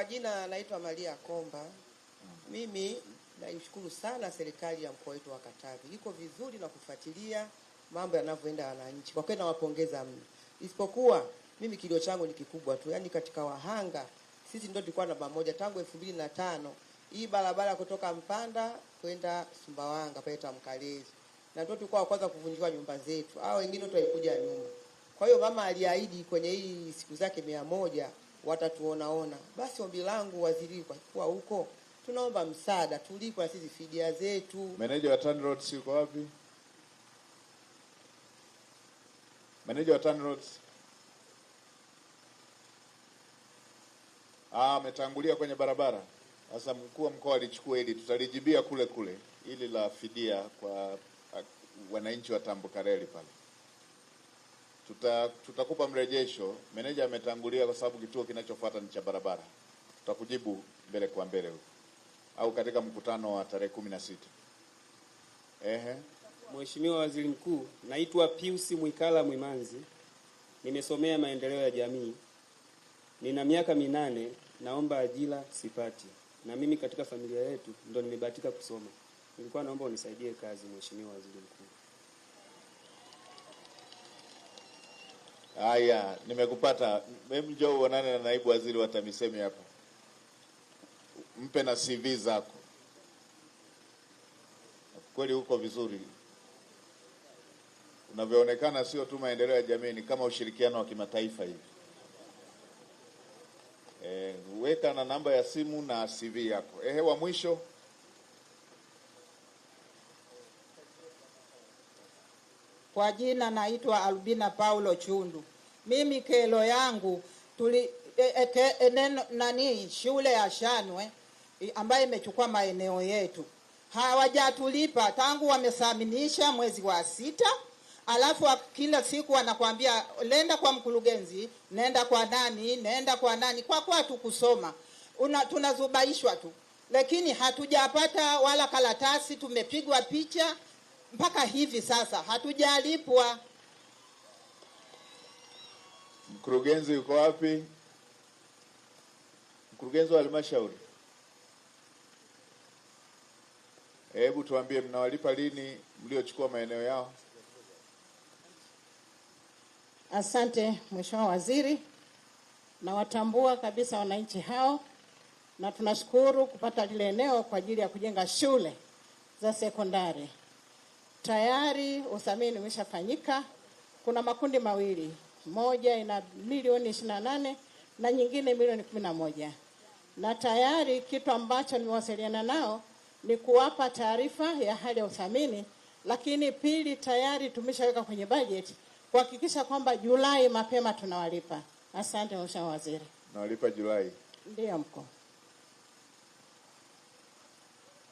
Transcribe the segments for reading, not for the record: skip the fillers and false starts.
Kwa jina naitwa Maria Komba. Mimi naishukuru sana serikali ya mkoa wetu wa Katavi. Iko vizuri na kufuatilia mambo yanavyoenda wananchi. Kwa kweli nawapongeza mno. Isipokuwa mimi kilio changu ni kikubwa tu. Yaani katika wahanga sisi ndio tulikuwa namba moja tangu 2005. Hii barabara kutoka Mpanda kwenda Sumbawanga pale Tamkalezi. Na ndio tulikuwa kwanza kuvunjiwa nyumba zetu. Hao wengine tulikuja nyuma. Kwa hiyo mama aliahidi kwenye hii siku zake 100 watatuonaona. Basi ombi langu waziri, kwa kuwa huko tunaomba msaada, tulipwe sisi fidia zetu. Meneja wa TANROADS yuko wapi? Meneja wa TANROADS ametangulia kwenye barabara. Sasa mkuu wa mkoa alichukua hili, tutalijibia kule kule ili la fidia kwa wananchi wa Tambukareli pale. Tutakupa mrejesho. Meneja ametangulia kwa sababu kituo kinachofuata ni cha barabara. Tutakujibu mbele kwa mbele huko au katika mkutano wa tarehe 16. Mheshimiwa Waziri Mkuu, naitwa Pius Mwikala Mwimanzi. Nimesomea maendeleo ya jamii. Nina miaka 8, naomba ajira sipati. Na mimi katika familia yetu ndo nimebahatika kusoma. Nilikuwa naomba unisaidie kazi Mheshimiwa Waziri Mkuu. Haya, nimekupata. Hebu njoo uonane na naibu waziri wa TAMISEMI hapa. Mpe na CV zako. Kweli uko vizuri. Unavyoonekana sio tu maendeleo ya jamii, ni kama ushirikiano wa kimataifa hivi. Weka na namba ya simu na CV yako. Wa mwisho. Kwa jina naitwa Albina Paulo Chundu. Mimi kelo yangu shule ya Shanwe ambayo imechukua maeneo yetu. Hawajatulipa tangu wamesaminisha mwezi wa 6. Alafu kila siku wanakuambia nenda kwa mkurugenzi, nenda kwa nani, kwa kuwa tukusoma. Tunazubaishwa tu. Lakini hatujapata wala karatasi, tumepigwa picha. Mpaka hivi sasa hatujalipwa. Mkurugenzi yuko wapi? Mkurugenzi wa halmashauri. Hebu tuambie mnawalipa lini mliochukua maeneo yao? Asante Mheshimiwa Waziri. Nawatambua kabisa wananchi hao na tunashukuru kupata lile eneo kwa ajili ya kujenga shule za sekondari. Tayari uthamini umeshafanyika. Kuna makundi mawili. Moja ina milioni 28 na nyingine milioni 11. Na tayari kitu ambacho nimewasiliana nao ni kuwapa taarifa ya hali ya uthamini, lakini pili tayari tumeshaweka kwenye budget kuhakikisha kwamba Julai mapema tunawalipa. Asante Mheshimiwa Waziri. Nawalipa Julai. Ndiyo mkuu.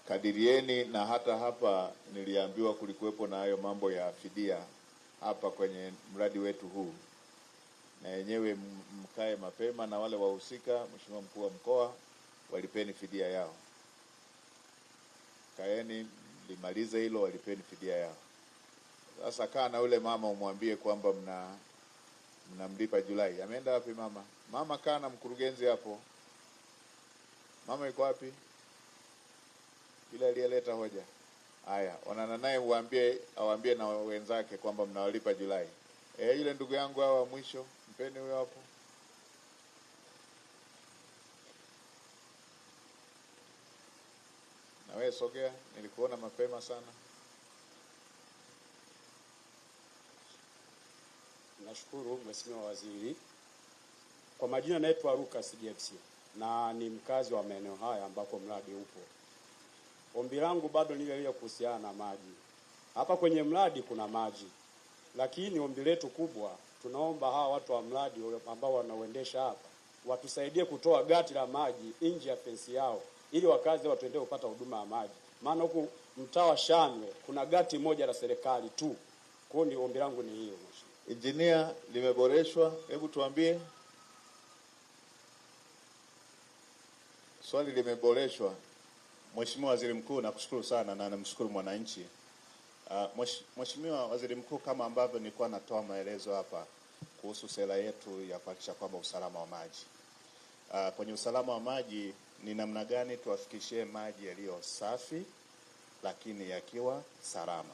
Kadirieni, na hata hapa niliambiwa kulikuwepo na hayo mambo ya fidia hapa kwenye mradi wetu huu. Na yenyewe mkae mapema na wale wahusika, Mheshimiwa mkuu wa mkoa, walipeni fidia yao. Kaeni limalize hilo, walipeni fidia yao. Sasa kaa na yule mama umwambie kwamba mnamlipa Julai. Ameenda wapi mama? Mama kaa na mkurugenzi hapo. Mama yuko wapi? Yule aliyeleta hoja. Haya, onana naye awaambie na wenzake kwamba mnawalipa Julai. Yule ndugu yangu hawa mwisho, mpeni huyo hapo. Na wewe sogea, nilikuona mapema sana. Nashukuru Mheshimiwa Waziri. Kwa majina naitwa Lucas DFC na ni mkazi wa maeneo haya ambako mradi upo. Ombi langu bado ni ile kuhusiana na maji. Hapa kwenye mradi kuna maji. Lakini ombi letu kubwa, tunaomba hawa watu wa mradi ambao wanaoendesha hapa watusaidie kutoa gati la maji nje ya fence yao ili wakazi watuendelee kupata huduma ya maji. Maana huku mtaa wa Shanwe kuna gati moja la serikali tu. Kwa hiyo ombi langu ni hiyo. Engineer, limeboreshwa? Hebu tuambie. Swali limeboreshwa. Mheshimiwa Waziri Mkuu, nakushukuru sana na namshukuru mwananchi. Mheshimiwa Waziri Mkuu, kama ambavyo nilikuwa natoa maelezo hapa kuhusu sera yetu ya kuhakikisha kwamba usalama wa maji. kwenye usalama wa maji ni namna gani tuwafikishie maji yaliyo safi lakini yakiwa salama.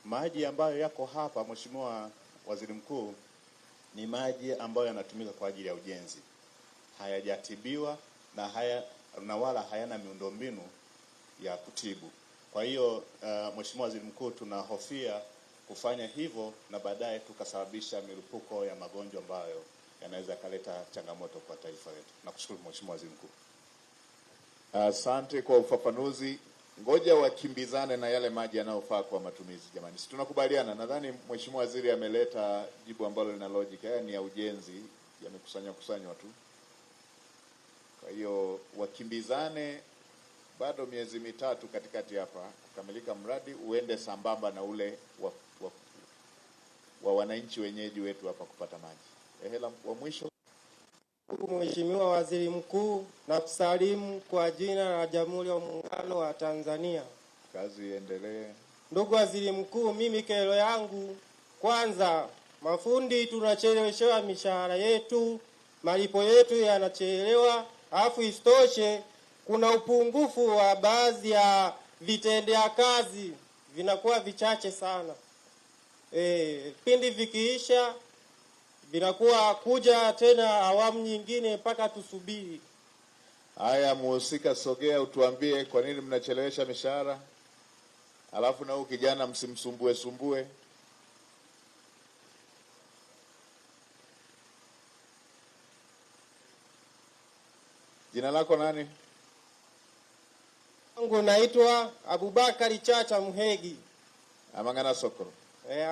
Maji ambayo yako hapa, Mheshimiwa Waziri Mkuu, ni maji ambayo yanatumika kwa ajili ya ujenzi. Hayajatibiwa na wala hayana miundombinu ya kutibu. Kwa hiyo Mheshimiwa Waziri Mkuu, tunahofia kufanya hivyo na baadaye tukasababisha milipuko ya magonjwa ambayo yanaweza kaleta changamoto kwa taifa letu. Nakushukuru Mheshimiwa Waziri Mkuu. Asante kwa ufafanuzi. Ngoja wakimbizane na yale maji yanayofaa kwa matumizi jamani. Si tunakubaliana? Nadhani Mheshimiwa Waziri ameleta jibu ambalo lina logic. Haya ni ya ujenzi, yamekusanywa tu. Kwa hiyo wakimbizane, bado miezi mitatu katikati hapa kukamilika mradi uende sambamba na ule wa wananchi wenyeji wetu hapa kupata maji. Hela wa mwisho. Mheshimiwa Waziri Mkuu, na kusalimu kwa jina la Jamhuri ya Muungano wa Tanzania. Kazi iendelee. Ndugu Waziri Mkuu, mimi kero yangu kwanza, mafundi tunacheleweshewa mishahara yetu, malipo yetu yanachelewa, alafu isitoshe kuna upungufu wa baadhi ya vitendea kazi vinakuwa vichache sana. Pindi vikiisha vinakuwa kuja tena awamu nyingine mpaka tusubiri. Haya, muhusika sogea utuambie kwa nini mnachelewesha mishahara. Alafu na huyu kijana msimsumbue. Jina lako nani? Wangu naitwa Abubakari Chacha Muhegi. Amangana Sokoro.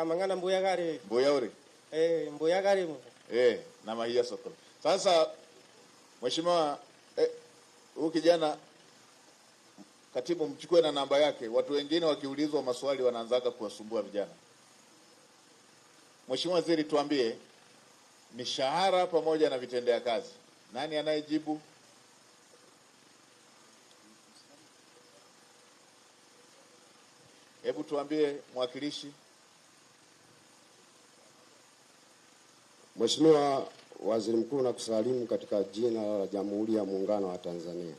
Amangana Mbuyagari. Mbuyauri. Mbuyagari mu. Na Mahia Sokoro. Sasa Mheshimiwa huyu kijana katibu, mchukue na namba yake. Watu wengine wakiulizwa maswali wanaanzaga kuwasumbua vijana. Mheshimiwa Waziri, tuambie mishahara pamoja na vitendea kazi, nani anayejibu? Hebu tuambie mwakilishi. Mheshimiwa Waziri Mkuu, na kusalimu katika jina la Jamhuri ya Muungano wa Tanzania.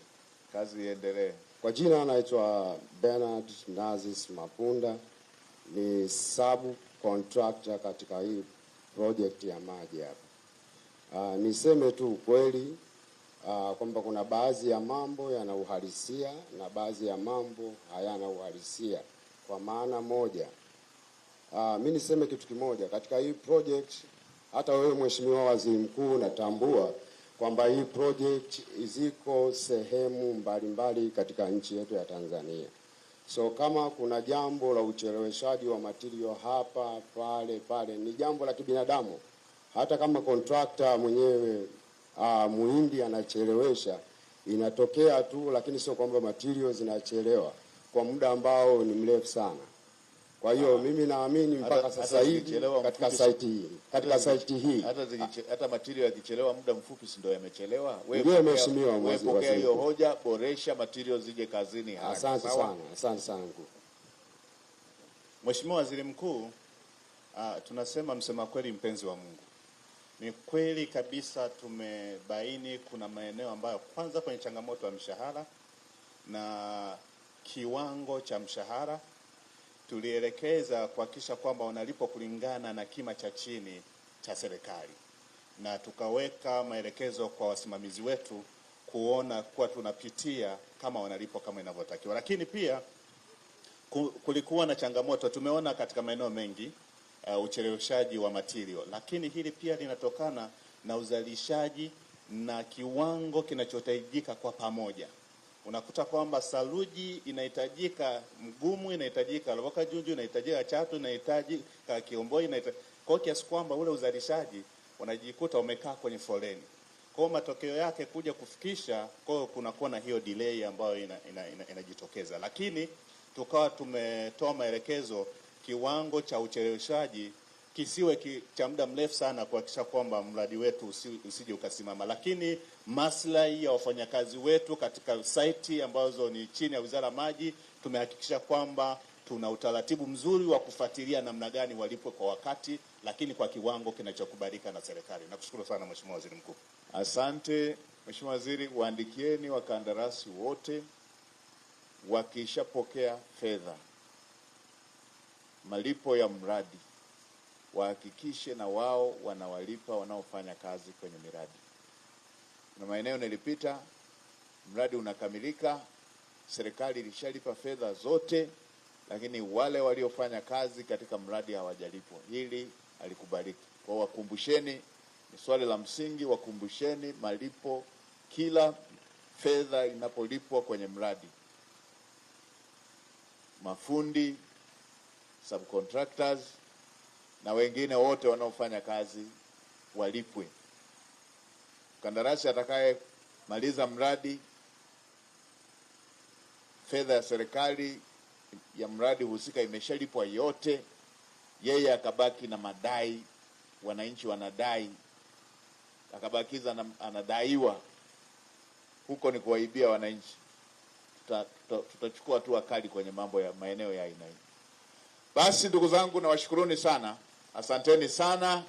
Kazi iendelee. Kwa jina anaitwa Bernard Nazis Mapunda, ni sub contractor katika hii project ya maji hapa. Niseme tu kweli kwamba kuna baadhi ya mambo yana uhalisia na baadhi ya mambo hayana uhalisia. Kwa maana moja, mimi niseme kitu kimoja katika hii project. Hata wewe Mheshimiwa Waziri Mkuu natambua kwamba hii project ziko sehemu mbalimbali katika nchi yetu ya Tanzania. So kama kuna jambo la ucheleweshaji wa material hapa pale ni jambo la kibinadamu. Hata kama contractor mwenyewe muhindi anachelewesha, inatokea tu, lakini sio kwamba material zinachelewa kwa muda ambao ni mrefu sana. Kwa hiyo mimi naamini mpaka sasa hivi katika site hii hata material yakichelewa muda mfupi si ndio yamechelewa. Wewe Mheshimiwa Waziri, pokea hiyo hoja, boresha material zije kazini haraka. Asante sana. Mheshimiwa Waziri Mkuu, tunasema msema kweli mpenzi wa Mungu. Ni kweli kabisa tumebaini kuna maeneo ambayo kwanza kwenye changamoto ya mshahara na kiwango cha mshahara tulielekeza kuhakikisha kwamba wanalipo kulingana na kima cha chini cha serikali, na tukaweka maelekezo kwa wasimamizi wetu kuona kuwa tunapitia kama wanalipo kama inavyotakiwa. Lakini pia kulikuwa na changamoto tumeona katika maeneo mengi ucheleweshaji wa material, lakini hili pia linatokana na uzalishaji na kiwango kinachohitajika kwa pamoja. Unakuta kwamba saruji inahitajika Mgumu, inahitajika Loboka Junju, inahitajika Chatu, inahitajika Kiomboi, kwa kiasi kwamba ule uzalishaji unajikuta umekaa kwenye foleni. Kwa matokeo yake kuja kufikisha kwa kunakuwa na hiyo delay ambayo inajitokeza. Lakini tukawa tumetoa maelekezo kiwango cha ucheleweshaji kisiwe cha muda mrefu sana kuhakikisha kwamba mradi wetu usije ukasimama. Lakini maslahi ya wafanyakazi wetu katika site ambazo ni chini ya Wizara ya Maji, tumehakikisha kwamba tuna utaratibu mzuri wa kufuatilia namna gani walipo kwa wakati lakini kwa kiwango kinachokubalika na serikali. Nakushukuru sana Mheshimiwa Waziri Mkuu. Asante Mheshimiwa Waziri, waandikieni wakandarasi wote, wakishapokea fedha malipo ya mradi wahakikishe na wao wanawalipa wanaofanya kazi kwenye miradi. Na maeneo nilipita, mradi unakamilika, serikali ilishalipa fedha zote, lakini wale waliofanya kazi katika mradi hawajalipwa. Hili halikubaliki. Kwa wakumbusheni, ni swali la msingi, wakumbusheni malipo kila fedha inapolipwa kwenye mradi. Mafundi, subcontractors na wengine wote wanaofanya kazi walipwe. Mkandarasi atakaye maliza mradi, fedha ya serikali ya mradi husika imeshalipwa yote, yeye akabaki na madai, wananchi wanadai, akabakiza anadaiwa, huko ni kuwaibia wananchi. Tutachukua hatua kali kwenye mambo ya maeneo ya aina hii. Basi ndugu zangu, nawashukuruni sana, asanteni sana.